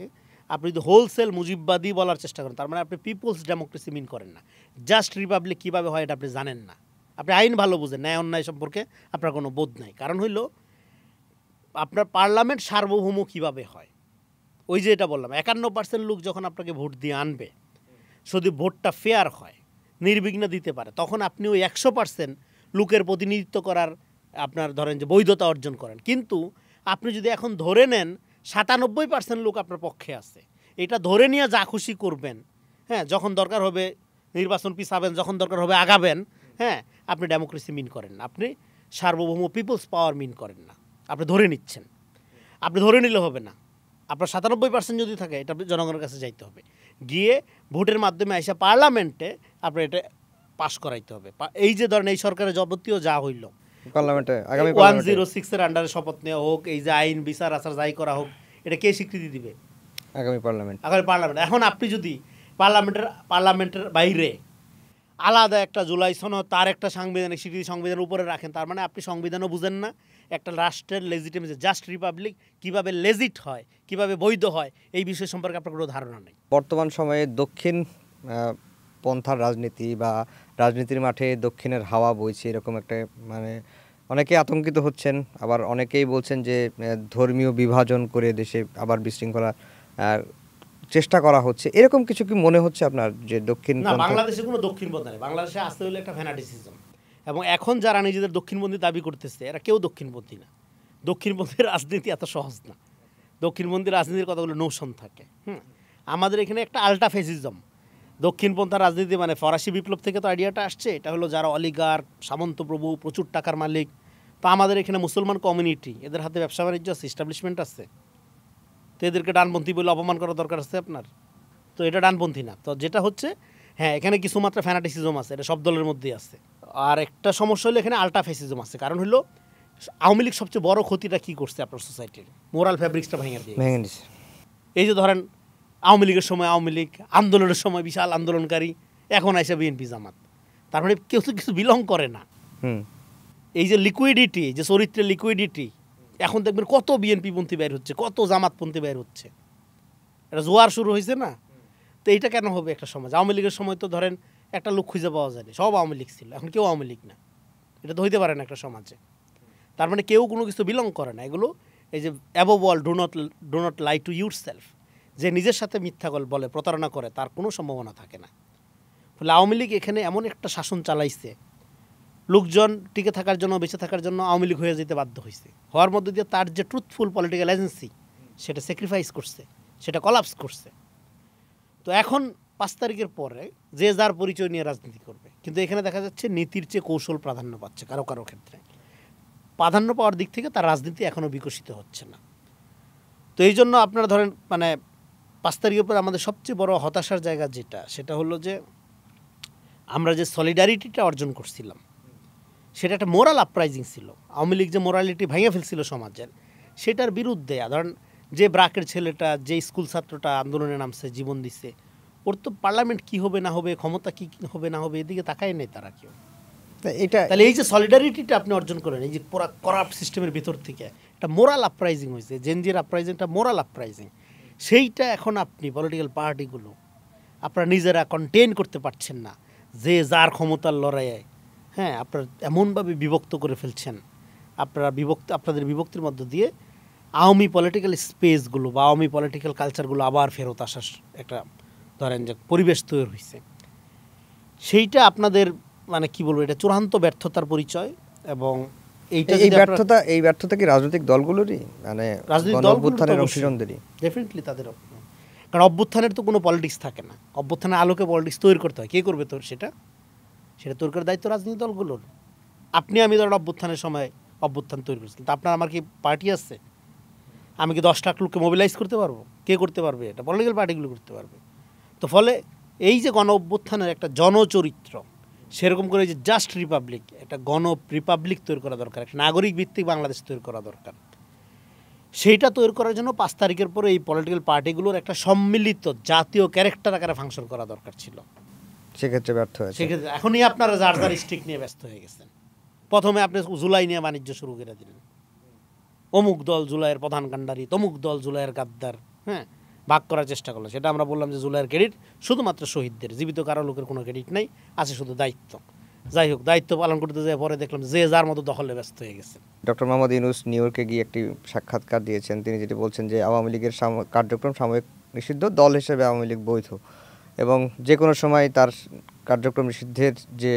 আপনি যদি হোলসেল মুজিববাদী বলার চেষ্টা করেন, তার মানে আপনি পিপলস ডেমোক্রেসি মিন করেন না। জাস্ট রিপাবলিক কীভাবে হয় এটা আপনি জানেন না, আপনি আইন ভালো বুঝেন, ন্যায় অন্যায় সম্পর্কে আপনার কোনো বোধ নাই। কারণ হইল আপনার পার্লামেন্ট সার্বভৌম কীভাবে হয়, ওই যে এটা বললাম, 51% লোক যখন আপনাকে ভোট দিয়ে আনবে, যদি ভোটটা ফেয়ার হয়, নির্বিঘ্নে দিতে পারে, তখন আপনি ওই 100% লোকের প্রতিনিধিত্ব করার আপনার ধরেন যে বৈধতা অর্জন করেন। কিন্তু আপনি যদি এখন ধরে নেন 97% লোক আপনার পক্ষে আছে, এটা ধরে নিয়ে যা খুশি করবেন, হ্যাঁ, যখন দরকার হবে নির্বাচন পিছাবেন, যখন দরকার হবে আগাবেন, হ্যাঁ, আপনি ডেমোক্রেসি মিন করেন না, আপনি সার্বভৌম পিপলস পাওয়ার মিন করেন না, আপনি ধরে নিচ্ছেন। আপনি ধরে নিলে হবে না, আপনার 97% যদি থাকে, এটা আপনি জনগণের কাছে যাইতে হবে, গিয়ে ভোটের মাধ্যমে এসে পার্লামেন্টে আপনার এটা পাস করাইতে হবে। এই যে ধরেন এই সরকারের যাবতীয় যা হইল, পার্লামেন্টে আগামী 106-এর আন্ডারে শপথ নেওয়া হোক, এই যে আইন বিচার আচার যাই করা হোক, এটা কে স্বীকৃতি দিবে? আগামী পার্লামেন্ট। এখন আপনি যদি পার্লামেন্টের বাইরে আলাদা একটা জুলাই সনদ, তার একটা সাংবিধানিক স্বীকৃতি সংবিধানের উপরে রাখেন, তার মানে আপনি সংবিধানও বুঝেন না। একটা রাষ্ট্রের লেজিটিমেসি, জাস্ট রিপাবলিক কীভাবে লেজিট হয়, কীভাবে বৈধ হয়, এই বিষয় সম্পর্কে আপনার কোনো ধারণা নেই। বর্তমান সময়ে দক্ষিণ পন্থার রাজনীতি বা রাজনীতির মাঠে দক্ষিণের হাওয়া বইছে, এরকম একটা, মানে অনেকে আতঙ্কিত হচ্ছেন, আবার অনেকেই বলছেন যে ধর্মীয় বিভাজন করে দেশে আবার বিশৃঙ্খলা চেষ্টা করা হচ্ছে, এরকম কিছু কি মনে হচ্ছে আপনার যে দক্ষিণ না, বাংলাদেশে কোনো দক্ষিণপন্থী নেই। বাংলাদেশে আসতে হলে একটা ফ্যানাটিসিজম, এবং এখন যারা নিজেদের দক্ষিণপন্থী দাবি করতেছে এরা কেউ দক্ষিণপন্থী না। দক্ষিণপন্থীর রাজনীতি এত সহজ না। দক্ষিণপন্থী রাজনীতির কতগুলো নোশন থাকে। আমাদের এখানে একটা আল্টা ফেসিজম, দক্ষিণপন্থা রাজনীতি মানে ফরাসি বিপ্লব থেকে তো আইডিয়াটা আসছে। এটা হলো যারা অলিগার, সামন্তপ্রভু, প্রচুর টাকার মালিক। তো আমাদের এখানে মুসলমান কমিউনিটি, এদের হাতে ব্যবসা বাণিজ্য আছে, এস্টাবলিশমেন্ট আছে, তো এদেরকে ডানপন্থী বলে অপমান করার দরকার আছে আপনার? তো এটা ডানপন্থী না। তো যেটা হচ্ছে, হ্যাঁ, এখানে কিছু মাত্রা ফ্যানাটিসিজম আছে, এটা সব দলের মধ্যেই আছে। আর একটা সমস্যা হলো এখানে আল্টা ফ্যাসিজম আছে। কারণ হলো আওয়ামী লীগ সবচেয়ে বড় ক্ষতিটা কী করছে আপনার সোসাইটির? মোরাল ফ্যাব্রিক্সটা ভেঙে দিয়ে। এই যে ধরেন আওয়ামী লীগের সময় আওয়ামী লীগ, আন্দোলনের সময় বিশাল আন্দোলনকারী, এখন আইসা বিএনপি জামাত, তার মানে কেউ তো কিছু বিলং করে না। এই যে লিকুইডিটি, যে চরিত্রের লিকুইডিটি, এখন দেখবেন কত বিএনপি পন্থী বের হচ্ছে, কত জামাতপন্থী বের হচ্ছে, এটা জোয়ার শুরু হয়েছে না? তো এইটা কেন হবে একটা সমাজ? আওয়ামী লীগের সময় তো ধরেন একটা লোক খুঁজে পাওয়া যায়নি, সব আওয়ামী লীগ ছিল, এখন কেউ আওয়ামী লীগ না। এটা তো হইতে পারে না একটা সমাজে। তার মানে কেউ কোনো কিছু বিলং করে না। এগুলো এই যে above all do not lie to your self, যে নিজের সাথে মিথ্যা বলে, প্রতারণা করে, তার কোনো সম্ভাবনা থাকে না। ফলে আওয়ামী লীগ এখানে এমন একটা শাসন চালাইছে, লোকজন টিকে থাকার জন্য, বেঁচে থাকার জন্য আওয়ামী লীগ হয়ে যেতে বাধ্য হয়েছে। হওয়ার মধ্যে দিয়ে তার যে ট্রুথফুল পলিটিক্যাল এজেন্সি, সেটা স্যাক্রিফাইস করছে, সেটা কলাপস করছে। তো এখন 5 তারিখের পরে যে যার পরিচয় নিয়ে রাজনীতি করবে, কিন্তু এখানে দেখা যাচ্ছে নীতির চেয়ে কৌশল প্রাধান্য পাচ্ছে কারো কারো ক্ষেত্রে। প্রাধান্য পাওয়ার দিক থেকে তার রাজনীতি এখনও বিকশিত হচ্ছে না। তো এই জন্য আপনারা ধরেন মানে 5 তারিখের পরে আমাদের সবচেয়ে বড় হতাশার জায়গা যেটা, সেটা হলো যে আমরা যে সলিডারিটিটা অর্জন করছিলাম, সেটা একটা মোরাল আপরাইজিং ছিল। আওয়ামী লীগ যে মোরালিটি ভেঙে ফেলছিল সমাজের, সেটার বিরুদ্ধে ধরেন যে ব্রাকের ছেলেটা, যে স্কুল ছাত্রটা আন্দোলনে নামছে, জীবন দিচ্ছে, ওর তো পার্লামেন্ট কী হবে না হবে, ক্ষমতা কী হবে না হবে, এদিকে তাকায় নেই তারা কেউ। তাহলে এই যে সলিডারিটিটা আপনি অর্জন করেন, এই যে পুরা করাপ্ট সিস্টেমের ভিতর থেকে একটা মোরাল আপরাইজিং হয়েছে, জেনজির আপরাইজিংটা মোরাল আপরাইজিং, সেইটা এখন আপনি পলিটিক্যাল পার্টিগুলো আপনারা নিজেরা কন্টেইন করতে পারছেন না। যে যার ক্ষমতার লড়াইয়ে, হ্যাঁ, আপনারা এমনভাবে বিভক্ত করে ফেলছেন, আপনাদের বিভক্তির মধ্য দিয়ে আওয়ামী পলিটিক্যাল স্পেসগুলো বা আওয়ামী পলিটিক্যাল কালচারগুলো আবার ফেরত আসার একটা ধরেন যে পরিবেশ তৈরি হয়েছে। সেইটা আপনাদের মানে কি বলবো, এটা চূড়ান্ত ব্যর্থতার পরিচয়। এবং এই ব্যর্থতা কি রাজনৈতিক দলগুলোরই, মানে রাজনৈতিক অভ্যুত্থানের অংশীদারদেরই? ডেফিনেটলি তাদের। কারণ অভ্যুত্থানের তো কোনো পলিটিক্স থাকে না, অভ্যুত্থানের আলোকে পলিটিক্স তৈরি করতে হয়। কে করবে তো সেটা তৈরি করার দায়িত্ব রাজনৈতিক দলগুলোর। আপনি আমি ধরেন অভ্যুত্থানের সময় অভ্যুত্থান তৈরি করছি, কিন্তু আপনার আমার কি পার্টি আছে? আমি কি 10 লাখ লোককে মোবিলাইজ করতে পারবো? কে করতে পারবে? এটা পলিটিক্যাল পার্টিগুলো করতে পারবে। তো ফলে এই যে গণ অভ্যুত্থানের একটা জনচরিত্র, সেরকম করে যে জাস্ট রিপাবলিক, একটা গণ রিপাবলিক তৈরি করা দরকার, একটা নাগরিক ভিত্তিক বাংলাদেশ তৈরি করা দরকার। সেইটা তৈরি করার জন্য 5 তারিখের পরে এই পলিটিক্যাল পার্টিগুলোর একটা সম্মিলিত জাতীয় ক্যারেক্টার আকারে ফাংশন করা দরকার ছিল। সেক্ষেত্রে ব্যর্থ হয়েছে। সেক্ষেত্রে এখনই আপনারা যার স্টিক নিয়ে ব্যস্ত হয়ে গেছেন। প্রথমে আপনি জুলাই নিয়ে বাণিজ্য শুরু করে দিলেন, অমুক দল জুলাইয়ের প্রধান কাণ্ডারি, তমুক দল জুলাইয়ের গাদ্দার, হ্যাঁ, ভাগ করার চেষ্টা করলো। সেটা আমরা বললাম যে জুলাইয়ের ক্রেডিট শুধুমাত্র শহীদদের, জীবিত কারো লোকের কোনো ক্রেডিট নেই, আছে শুধু দায়িত্ব। যাই হোক, দায়িত্ব পালন করতে যায় পরে দেখলাম যে যার মতো দখলে ব্যস্ত হয়ে গেছে। ডক্টর মোহাম্মদ ইউনূস নিউ ইয়র্কে গিয়ে একটি সাক্ষাৎকার দিয়েছেন। তিনি যেটি বলছেন যে আওয়ামী লীগের কার্যক্রম সাময়িক নিষিদ্ধ, দল হিসেবে আওয়ামী লীগ বৈধ, এবং যে কোনো সময় তার কার্যক্রম নিষিদ্ধের যে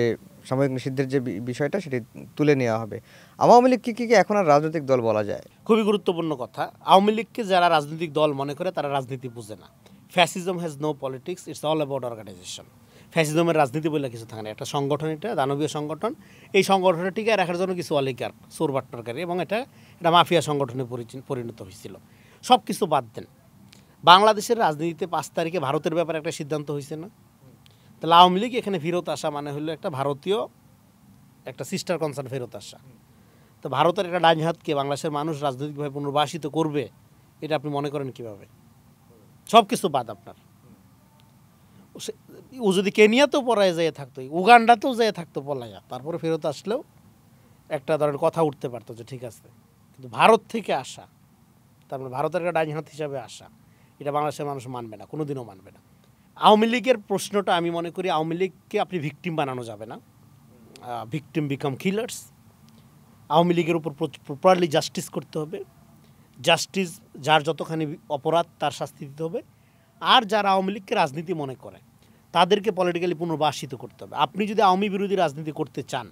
সাময়িক নিষিদ্ধের যে বিষয়টা, সেটি তুলে নেওয়া হবে। আওয়ামী লীগকে কি এখন আর রাজনৈতিক দল বলা যায়? খুবই গুরুত্বপূর্ণ কথা। আওয়ামী লীগকে যারা রাজনৈতিক দল মনে করে তারা রাজনীতি বুঝে না। Fascism has no politics, it's all about organisation. ফ্যাসিজমের রাজনীতি বলে কিছু থাকে না। একটা সংগঠন, এটা দানবীয় সংগঠন, এই সংগঠনটা টিকে রাখার জন্য কিছু অলিগার্ক, চোরবাট্টরকারী, এবং এটা মাফিয়া সংগঠনে পরিণত হয়েছিল। সব কিছু বাদ দেন, বাংলাদেশের রাজনীতিতে 5 তারিখে ভারতের ব্যাপারে একটা সিদ্ধান্ত হয়েছে না? তাহলে আওয়ামী লীগ এখানে ফেরত আসা মানে হলো একটা ভারতীয় একটা সিস্টার কনসার্ন ফেরত আসা। তো ভারতের একটা ডাইন হাতকে বাংলাদেশের মানুষ রাজনৈতিকভাবে পুনর্বাসিত করবে, এটা আপনি মনে করেন কীভাবে? সব কিছু বাদ আপনার। ও যদি কেনিয়াতেও পলায় যেয়ে থাকতো, উগান্ডাতেও যেয়ে থাকতো পলাইয়া, তারপরে ফেরত আসলেও একটা ধরনের কথা উঠতে পারতো যে ঠিক আছে। কিন্তু ভারত থেকে আসা, তারপরে ভারতের একটা ডাইন হাত হিসাবে আসা, এটা বাংলাদেশের মানুষ মানবে না, কোনোদিনও মানবে না। আওয়ামী লীগের প্রশ্নটা আমি মনে করি আওয়ামী লীগকে আপনি ভিকটিম বানানো যাবে না। Victim become killers. আওয়ামী লীগের উপর প্রপারলি জাস্টিস করতে হবে। জাস্টিস, যার যতখানি অপরাধ তার শাস্তি দিতে হবে। আর যারা আওয়ামী লীগকে রাজনীতি মনে করে তাদেরকে পলিটিক্যালি পুনর্বাসিত করতে হবে। আপনি যদি আওয়ামী বিরোধী রাজনীতি করতে চান,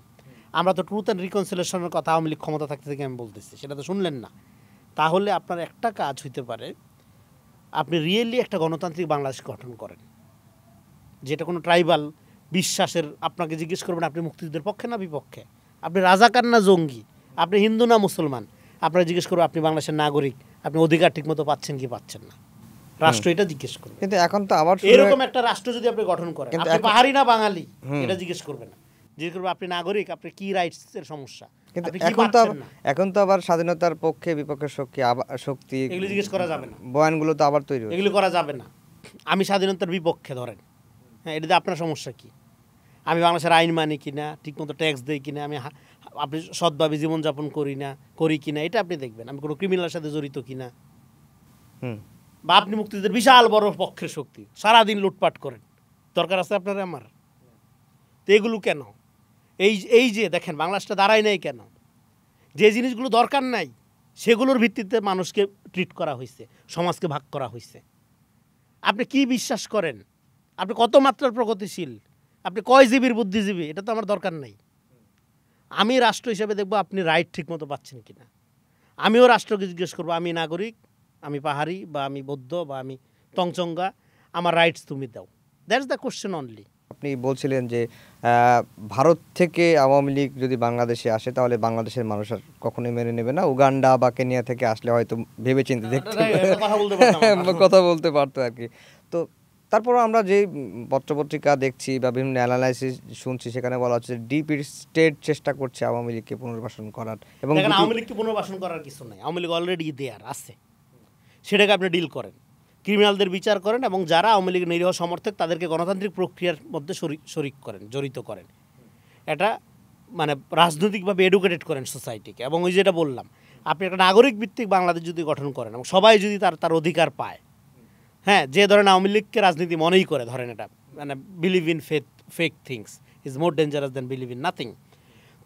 আমরা তো ট্রুথ অ্যান্ড রিকনসিলিয়েশনের কথা আওয়ামী লীগ ক্ষমতা থাকতে থেকে আমি বলতেছি, সেটা তো শুনলেন না। তাহলে আপনার একটা কাজ হইতে পারে, আপনি রিয়েলি একটা গণতান্ত্রিক বাংলাদেশ গঠন করেন, যেটা কোনো ট্রাইবাল বিশ্বাসের, আপনাকে জিজ্ঞেস করবেন আপনি মুক্তিযুদ্ধের পক্ষে না বিপক্ষে, আপনি রাজাকার না জঙ্গি, আপনি হিন্দু না মুসলমান, আপনারা জিজ্ঞেস করবো আপনি বাংলাদেশের নাগরিক, আপনি অধিকার ঠিকমতো পাচ্ছেন কি পাচ্ছেন না, রাষ্ট্র এটা জিজ্ঞেস করবে। কিন্তু এখন তো আবার এরকম একটা রাষ্ট্র যদি আপনি গঠন করেন, আপনি পাহাড়ি না বাঙালি এটা জিজ্ঞেস করবে না, জিজ্ঞেস করবে আপনি নাগরিক, আপনি কি রাইটস এর সমস্যা। কিন্তু এখন তো আবার স্বাধীনতার পক্ষে বিপক্ষের শক্তি এগুলো জিজ্ঞেস করা যাবে না, বয়ানগুলো তো আবার তৈরি, এগুলো করা যাবে না। আমি স্বাধীনতার বিপক্ষে ধরেন, হ্যাঁ, এটাতে আপনার সমস্যা কি? আমি বাংলাদেশের আইন মানি কিনা, ঠিকমতো ট্যাক্স দেই কিনা, আমি আপনি সৎভাবে জীবনযাপন করি কিনা, এটা আপনি দেখবেন। আমি কোনো ক্রিমিনালের সাথে জড়িত কিনা, বা আপনি মুক্তিযুদ্ধের বিশাল বড় পক্ষের শক্তি, সারাদিন লুটপাট করেন, দরকার আছে আপনার আমার? তো এগুলো কেন? এই যে দেখেন বাংলাদেশটা দাঁড়ায় নাই কেন? যে জিনিসগুলো দরকার নাই সেগুলোর ভিত্তিতে মানুষকে ট্রিট করা হয়েছে, সমাজকে ভাগ করা হয়েছে। আপনি কি বিশ্বাস করেন? আপনি কত মাত্রার প্রগতিশীল? আপনি কয় জিবির বুদ্ধিজীবী? এটা তো আমার দরকার নাই। আমি রাষ্ট্র হিসেবে দেখব আপনি রাইট ঠিক মতো পাচ্ছেন কিনা। আমিও রাষ্ট্রকে জিজ্ঞেস করবো, আমি নাগরিক, আমি পাহাড়ি, বা আমি বৌদ্ধ, বা আমি তংচঙ্গা, আমার রাইটস তুমি দাও। That's the question only. আপনি বলছিলেন যে ভারত থেকে আওয়ামী লীগ যদি বাংলাদেশে আসে তাহলে বাংলাদেশের মানুষ আর কখনোই মেনে নেবে না, উগান্ডা বা কেনিয়া থেকে আসলে হয়তো ভেবে চিন্তে দেখতে কথা বলতে পারতো আর কি। তো তারপর আমরা যে পত্রপত্রিকা দেখছি বা বিভিন্ন অ্যানালাইসিস শুনছি, সেখানে বলা হচ্ছে ডিপ স্টেট চেষ্টা করছে আওয়ামী লীগকে পুনর্বাসন করার। এবং আওয়ামী লীগকে পুনর্বাসন করার কিছু নাই, আওয়ামী লীগ অলরেডি দেয়ার আছে, সেটাকে আপনি ডিল করেন, ক্রিমিনালদের বিচার করেন, এবং যারা আওয়ামী লীগের নিরীহ সমর্থক তাদেরকে গণতান্ত্রিক প্রক্রিয়ার মধ্যে শরিক করেন, জড়িত করেন। এটা মানে রাজনৈতিকভাবে এডুকেটেড করেন সোসাইটিকে। এবং ওই যেটা বললাম, আপনি একটা নাগরিক ভিত্তিক বাংলাদেশ যদি গঠন করেন এবং সবাই যদি তার অধিকার পায়, হ্যাঁ, যে ধরেন আওয়ামী লীগকে রাজনীতি মনেই করে, ধরেন এটা মানে believe in fake things is more dangerous then believe in nothing,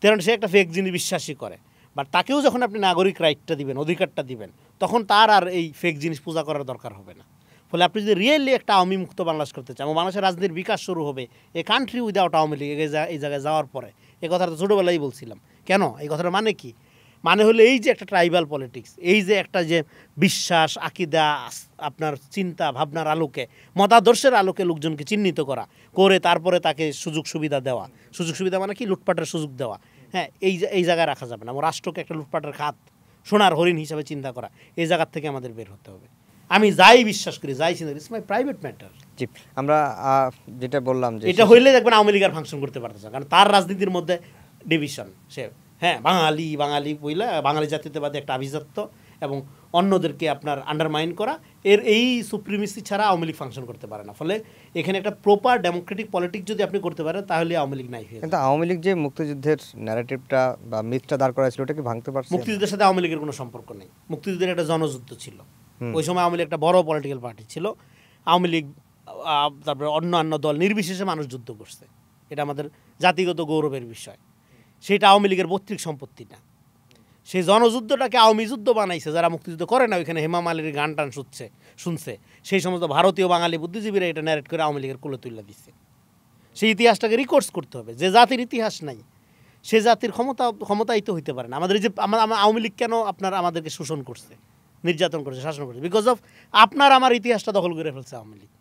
কারণ সে একটা ফেক জিনিস বিশ্বাসই করে। বাট তাকেও যখন আপনি নাগরিক রাইটটা দিবেন, অধিকারটা দিবেন, তখন তার আর এই ফেক জিনিস পূজা করার দরকার হবে না। ফলে আপনি যদি রিয়েলি একটা আওয়ামী মুক্ত বাংলাদেশ করতে চান এবং বাংলাদেশের রাজনীতির বিকাশ শুরু হবে a country without Awami League, এই জায়গায় যাওয়ার পরে, এই কথাটা ছোটোবেলায় বলছিলাম। কেন এই কথাটা মানে কি? মানে হলো এই যে একটা ট্রাইবাল পলিটিক্স, এই যে একটা যে বিশ্বাস, আকিদা, আপনার চিন্তা ভাবনার আলোকে, মতাদর্শের আলোকে লোকজনকে চিহ্নিত করে তারপরে তাকে সুযোগ সুবিধা দেওয়া, সুযোগ সুবিধা মানে কি, লুটপাটের সুযোগ দেওয়া, হ্যাঁ, এই জায়গায় রাখা যাবে না। আমার রাষ্ট্রকে একটা লুটপাটের খাত, সোনার হরিণ হিসাবে চিন্তা করা, এই জায়গার থেকে আমাদের বের হতে হবে। আমি যাই বিশ্বাস করি, যাই চিন্তা করি, ইটস মাই প্রাইভেট ম্যাটার। জি, আমরা যেটা বললাম যে এটা হইলে দেখবেন আওয়ামী লীগ আর ফাংশন করতে পারতেছে, কারণ তার রাজনীতির মধ্যে ডিভিশন, সে হ্যাঁ বাঙালি বইলা বাঙালি জাতীয়তাবাদী একটা আভিজাত্য এবং অন্যদেরকে আপনার আন্ডারমাইন করা, এই সুপ্রিমেসি ছাড়া আওয়ামী লীগ ফাংশন করতে পারে না। ফলে এখানে একটা প্রপার ডেমোক্রেটিক পলিটিক্স যদি আপনি করতে পারেন তাহলে আওয়ামী লীগ নাই হয়ে। কিন্তু আওয়ামী লীগ যে মুক্তিযুদ্ধের ন্যারেটিভটা বা মিথটা দাঁড় করাইছিল ওটাকে ভাঙতে পারছে? মুক্তিযুদ্ধের সাথে আওয়ামী লীগের কোনো সম্পর্ক নেই। মুক্তিযুদ্ধের একটা জনযুদ্ধ ছিল, ওই সময় আওয়ামী লীগ একটা বড় পলিটিক্যাল পার্টি ছিল। আওয়ামী লীগ তারপরে অন্যান্য দল নির্বিশেষে মানুষ যুদ্ধ করছে, এটা আমাদের জাতিগত গৌরবের বিষয়। সেটা আওয়ামী লীগের পৈতৃক সম্পত্তি না। সেই জনযুদ্ধটাকে আওয়ামী যুদ্ধ বানাইছে যারা মুক্তিযুদ্ধ করে না, ওইখানে হেমা মালিনীর গান টান শুনছে, সেই সমস্ত ভারতীয় বাঙালি বুদ্ধিজীবীরা এটা ন্যারেট করে আওয়ামী লীগের কোলে তুলে দিচ্ছে। সেই ইতিহাসটাকে রিকর্ডস করতে হবে। যে জাতির ইতিহাস নাই সে জাতির ক্ষমতাই তো হইতে পারে না। আমাদের যে আওয়ামী লীগ কেন আমাদেরকে শোষণ করছে, নির্যাতন করছে, শাসন করছে? বিকজ অফ আপনার আমার ইতিহাসটা দখল করে ফেলছে আওয়ামী লীগ।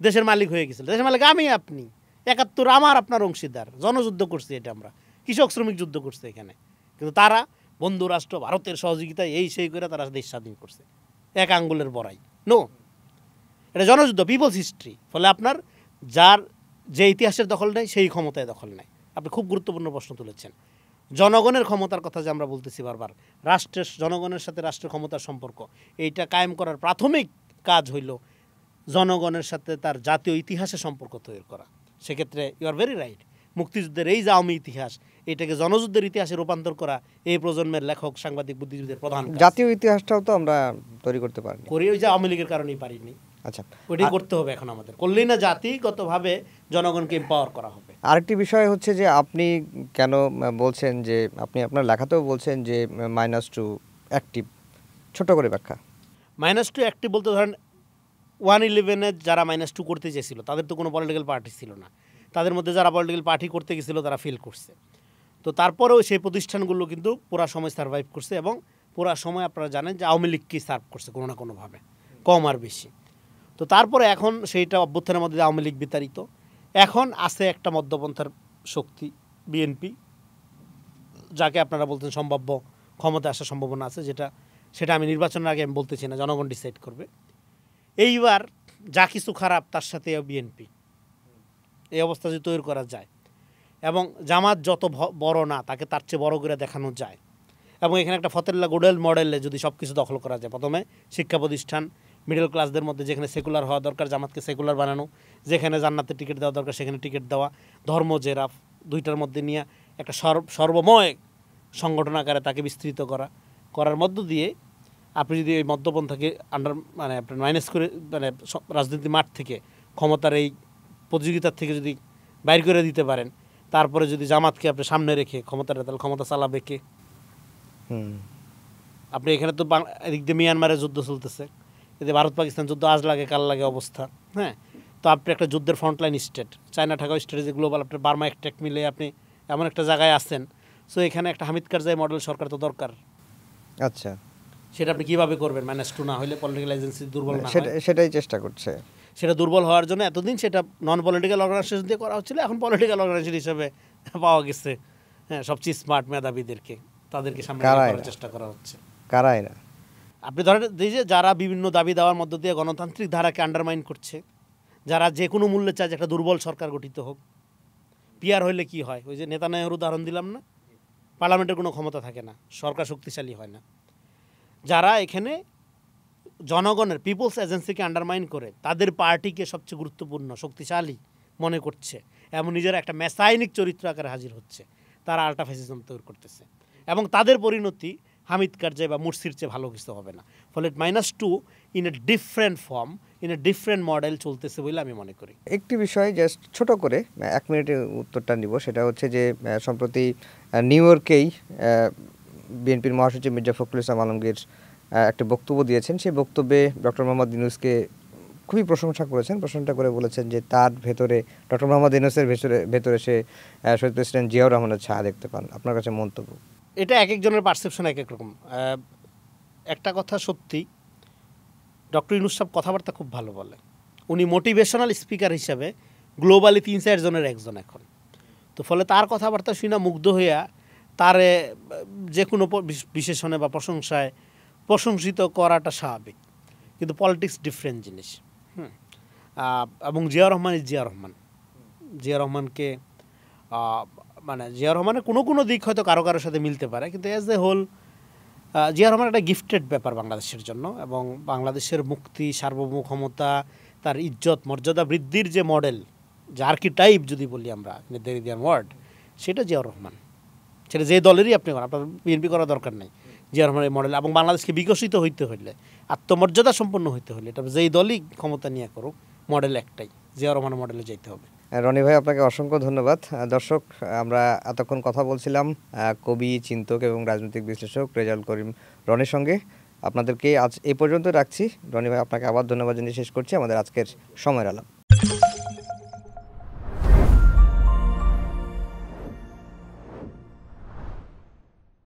দেশের মালিক হয়ে গেছিল, দেশের মালিক আমি, আপনি, ৭১ আমার আপনার অংশীদার। জনযুদ্ধ করছি, এটা আমরা কৃষক শ্রমিক যুদ্ধ করছে এখানে, কিন্তু তারা বন্ধু রাষ্ট্র ভারতের সহযোগিতায় এই সেই করে তারা দেশ স্বাধীন করছে, এক আঙ্গুলের বড়াই। নো, এটা জনযুদ্ধ, পিপলস হিস্ট্রি। ফলে আপনার যার যে ইতিহাসের দখল নেই সেই ক্ষমতায় দখল নেই। আপনি খুব গুরুত্বপূর্ণ প্রশ্ন তুলেছেন। জনগণের ক্ষমতার কথা যে আমরা বলতেছি বারবার, জনগণের সাথে রাষ্ট্রের ক্ষমতার সম্পর্ক, এইটা কায়েম করার প্রাথমিক কাজ হইল জনগণের সাথে তার জাতীয় ইতিহাসের সম্পর্ক তৈরি করা। সেক্ষেত্রে ইউ আর ভেরি রাইট, মুক্তিযুদ্ধের এই যে আওয়ামী ইতিহাস, এটাকে জনযুদ্ধের ইতিহাসে রূপান্তর করা এই প্রজন্মের লেখক, সাংবাদিক, বুদ্ধিজীবীদের প্রধান। জাতীয় ইতিহাসটাও তো আমরা তৈরি করতে পারি, ওই যে আওয়ামী লীগের কারণেই পারিনি। আচ্ছা, ওইটাই করতে হবে এখন আমাদের, করলেই না জাতিগতভাবে জনগণকে এম্পাওয়ার করা হবে। আরেকটি বিষয় হচ্ছে যে আপনি কেন বলছেন যে, আপনি আপনার লেখাতেও বলছেন যে -2 অ্যাক্টিভ, ছোট করে ব্যাখ্যা। -2 অ্যাক্টিভ বলতে ধরেন 111-এ যারা -2 করতে চেয়েছিল তাদের তো কোনো পলিটিক্যাল পার্টি ছিল না, তাদের মধ্যে যারা পলিটিক্যাল পার্টি করতে গেছিলো তারা ফেল করছে। তো তারপরেও সেই প্রতিষ্ঠানগুলো কিন্তু পুরা সময় সার্ভাইভ করছে এবং পুরা সময় আপনারা জানেন যে আওয়ামী লীগকেই সার্ভ করছে কোনো না কোনোভাবে, কম আর বেশি। তো তারপরে এখন সেইটা অভ্যুত্থানের মধ্যে আওয়ামী লীগ বিতাড়িত, এখন আছে একটা মধ্যপন্থার শক্তি বিএনপি, যাকে আপনারা বলতেন সম্ভাব্য ক্ষমতা আসার সম্ভাবনা আছে, সেটা আমি নির্বাচনের আগে আমি বলতেছি না, জনগণ ডিসাইড করবে। এইবার যা কিছু খারাপ তার সাথে বিএনপি, এই অবস্থা যদি তৈরি করা যায় এবং জামাত যত বড় না তাকে তার চেয়ে বড় করে দেখানো যায় এবং এখানে একটা ফতেল্লা গুডেল মডেলে যদি সব কিছু দখল করা যায়, প্রথমে শিক্ষা প্রতিষ্ঠান, মিডল ক্লাসদের মধ্যে যেখানে সেকুলার হওয়া দরকার জামাতকে সেকুলার বানানো, যেখানে জান্নাতে টিকিট দেওয়া দরকার সেখানে টিকিট দেওয়া, ধর্ম জেরাফ দুইটার মধ্যে নিয়ে একটা সর্বময় সংগঠন আকারে তাকে বিস্তৃত করার মধ্য দিয়ে আপনি যদি এই মধ্যপন্থাকে মানে আপনার মাইনাস করে মানে রাজনীতি মাঠ থেকে ক্ষমতার এই প্রতিযোগিতার থেকে যদি বাইর করে দিতে পারেন, তারপরে যদি জামাতকে আপনি সামনে রেখে ক্ষমতাটা, তাহলে ক্ষমতা চালাবে কে? আপনি এখানে তো এদিক দিয়ে মিয়ানমারের যুদ্ধ চলতেছে, এতে ভারত পাকিস্তান যুদ্ধ আজ লাগে কাল লাগে অবস্থা, হ্যাঁ। তো আপনি একটা যুদ্ধের frontline state, China Dhaka strategy global, আপনার বার্মা অ্যাটাক মিলে আপনি এমন একটা জায়গায় আছেন। সো এখানে একটা হামিদ কারজাই মডেল সরকার তো দরকার। আচ্ছা, সেটা আপনি কীভাবে করবেন? -2 না হলে পলিটিক্যাল এজেন্সি দুর্বল না, সেটাই চেষ্টা করছে। সেটা দুর্বল হওয়ার জন্য এতদিন সেটা নন পলিটিক্যাল অর্গানাইজেশন দিয়ে করা হচ্ছিল, এখন পলিটিক্যাল অর্গানাইজেশন হিসেবে পাওয়া গেছে, হ্যাঁ, সবচেয়ে স্মার্ট মেধাবীদেরকে, তাদেরকে সামনে করার চেষ্টা করা হচ্ছে। কারাই না, আপনি ধরেন এই যে যারা বিভিন্ন দাবি দেওয়ার মধ্য দিয়ে গণতান্ত্রিক ধারাকে আন্ডারমাইন করছে, যারা যে কোনো মূল্যে চায় যে একটা দুর্বল সরকার গঠিত হোক। পিআর হইলে কি হয়? ওই যে নেতানিয়াহুর উদাহরণ দিলাম না, পার্লামেন্টের কোনো ক্ষমতা থাকে না, সরকার শক্তিশালী হয় না। যারা এখানে জনগণের পিপলস এজেন্সিকে আন্ডারমাইন করে তাদের পার্টিকে সবচেয়ে গুরুত্বপূর্ণ শক্তিশালী মনে করছে এবং নিজের একটা মেসাইনিক চরিত্র আকারে হাজির হচ্ছে, তারা আল্ট্রা ফ্যাসিজম তৈরি করতেছে এবং তাদের পরিণতি হামিদ কারজাই বা মুরসির চেয়ে ভালো কিছু হবে না। ফলে -2 in a different form, in a different model চলতেছে বলে আমি মনে করি। একটি বিষয় জাস্ট ছোট করে 1 মিনিটের উত্তরটা নিব, সেটা হচ্ছে যে সম্প্রতি নিউ ইয়র্কেই বিএনপির মহাসচিব মির্জা ফখরুল ইসলাম আলমগীর একটা বক্তব্য দিয়েছেন। সেই বক্তব্যে ডক্টর মোহাম্মদ ইউনূসকে খুবই প্রশংসা করেছেন, প্রশংসা করে বলেছেন যে তার ভেতরে, ডক্টর মোহাম্মদ ইউনূসের ভেতরে সে শহীদ প্রেসিডেন্ট জিয়াউর রহমানের ছায়া দেখতে পান। আপনার কাছে মন্তব্য? এটা এক একজনের পারসেপশন এক এক রকম। একটা কথা সত্যি, ডক্টর ইউনূস সাহেব কথাবার্তা খুব ভালো বলে, উনি মোটিভেশনাল স্পিকার হিসাবে গ্লোবালি 3-4 জনের একজন এখন। তো ফলে তার কথাবার্তা শুনে মুগ্ধ হইয়া তারে যে কোনো বিশেষণে বা প্রশংসায় প্রশংসিত করাটা স্বাভাবিক, কিন্তু পলিটিক্স ডিফারেন্ট জিনিস। এবং জিয়া রহমানকে মানে জিয়া রহমানের কোনো দিক হয়তো কারোর সাথে মিলতে পারে, কিন্তু as a whole Zia Rahman একটা গিফটেড ব্যাপার বাংলাদেশের জন্য, এবং বাংলাদেশের মুক্তি, সার্বভৌমক্ষমতা, তার ইজ্জত মর্যাদা বৃদ্ধির যে মডেল, যে আর্কিটাইপ যদি বলি আমরা, দেরিদিয়ান ওয়ার্ড, সেটা জিয়াউর রহমান। সেটা যে দলেরই আপনি করেন, আপনার বিএনপি করার দরকার নেই, জিয়া রহমানের মডেল। এবং বাংলাদেশকে বিকশিত হইতে হইলে, আত্মমর্যাদা সম্পন্ন হইতে হলে, এটা যেই দলই ক্ষমতা নিয়ে করুক, মডেল একটাই, জিয়া রহমানের মডেলে যেতে হবে। রনি ভাই, আপনাকে অসংখ্য ধন্যবাদ। দর্শক, আমরা এতক্ষণ কথা বলছিলাম কবি, চিন্তক এবং রাজনৈতিক বিশ্লেষক রেজাউল করিম রনির সঙ্গে। আপনাদেরকে আজ এই পর্যন্ত রাখছি। রনি ভাই, আপনাকে আবার ধন্যবাদ জানিয়ে শেষ করছি আমাদের আজকের সময়ের আলাপ।